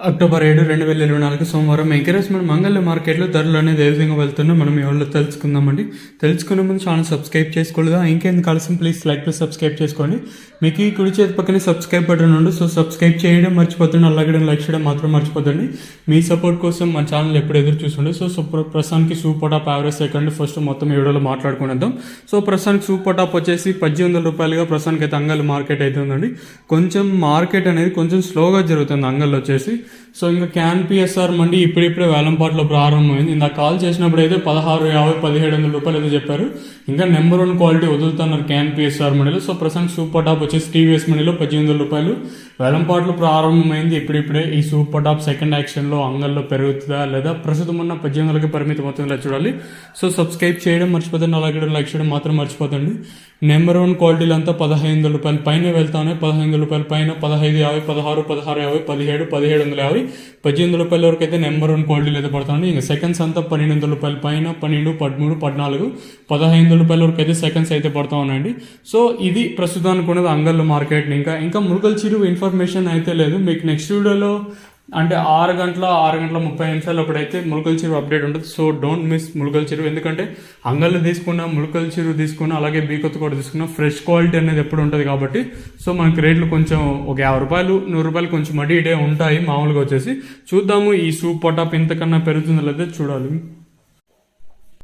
October 7, 2024 సోమవారం encouragement మంగళ మార్కెట్లో ధరలు అనేది ఏ విధంగా వెళ్తున్నా మనం ఎవరిలో తెలుసుకుందామండి. తెలుసుకునే ముందు ఛానల్ సబ్స్క్రైబ్ చేసుకోలేదా? ఇంకెందుకు ఆలస్యం, ప్లీజ్ లైక్ టు సబ్స్క్రైబ్ చేసుకోండి. మీకు ఈ కుడి చేతి పక్కనే సబ్స్క్రైబ్ బటన్ ఉంది, సో సబ్స్క్రైబ్ చేయడం మర్చిపోతుంది, అలాగే లైక్ చేయడం మాత్రం మర్చిపోతుంది. మీ సపోర్ట్ కోసం మా ఛానల్ ఎప్పుడు ఎదురు చూస్తుండే. సో ప్రస్తుతానికి super top average second first మొత్తం ఈ వీడియోలో మాట్లాడుకునేద్దాం. సో ప్రస్తుతానికి సూపర్ టాప్ వచ్చేసి 1800 రూపాయలుగా ప్రస్తుతానికి అయితే అంగల్ మార్కెట్ అయితే ఉందండి. కొంచెం మార్కెట్ అనేది కొంచెం స్లోగా జరుగుతుంది అంగల్ వచ్చేసి. సో ఇంకా క్యాన్ పిఎస్ఆర్ మండి ఇప్పుడిప్పుడే వేలంపాట్లో ప్రారంభమైంది. ఇందాక కాల్ చేసినప్పుడు అయితే 1650, 1700 రూపాయలు అయితే చెప్పారు. ఇంకా నెంబర్ 1 క్వాలిటీ వదులుతున్నారు క్యాన్ పిఎస్ఆర్ మండిలో. సో ప్రస్తుతం సూపర్ టాప్ వచ్చేసి టీవీఎస్ మండిలో 1800 రూపాయలు వేలంపాట్లు ప్రారంభమైంది. ఇప్పుడిప్పుడే ఈ సూపర్ టాప్ సెకండ్ యాక్షన్లో అంగల్లో పెరుగుతుందా లేదా ప్రస్తుతం ఉన్న 1800కి పరిమితం అవుతుందా చూడాలి. సో సబ్స్క్రైబ్ చేయడం మర్చిపోతుంది, అలాగే లైక్ చేయడం మాత్రం మర్చిపోతండి. నెంబర్ 1 క్వాలిటీలు అంతా 1500 రూపాయల పైన వెళ్తానే, 1500 రూపాయల పైన 1550, 16, 1650, 17, 1750, 1800 రూపాయల వరకు అయితే నెంబర్ 1 క్వాలిటీలు అయితే పడుతుంది. ఇంకా సెకండ్స్ అంతా 1200 రూపాయల పైన 12, 13, 14, 1500 రూపాయల వరకు అయితే సెకండ్స్ అయితే పడుతూ ఉన్నాయండి. సో ఇది ప్రస్తుతానికి ఉన్నది అంగళ్ళు మార్కెట్. ఇంకా మురుగల్ చెరువు ఇన్ఫర్మేషన్ అయితే లేదు. మీకు నెక్స్ట్ వీడియోలో అంటే 6 గంటల 30 నిమిషాలు ఒకటైతే ములకల్ చెరువు అప్డేట్ ఉంటుంది. సో డోంట్ మిస్ ములకల్ చెరువు. ఎందుకంటే అంగళ్ళు తీసుకున్న, ములకల్ చెరువు తీసుకున్న, అలాగే బీకొత్త కూడా తీసుకున్న ఫ్రెష్ క్వాలిటీ అనేది ఎప్పుడు ఉంటుంది కాబట్టి సో మనకి రేట్లు కొంచెం ఒక 50 రూపాయలు 100 రూపాయలు కొంచెం అటు ఇటే ఉంటాయి మామూలుగా వచ్చేసి. చూద్దాము ఈ సూపర్ టాప్ ఇంతకన్నా పెరుగుతుందో లేదో చూడాలి.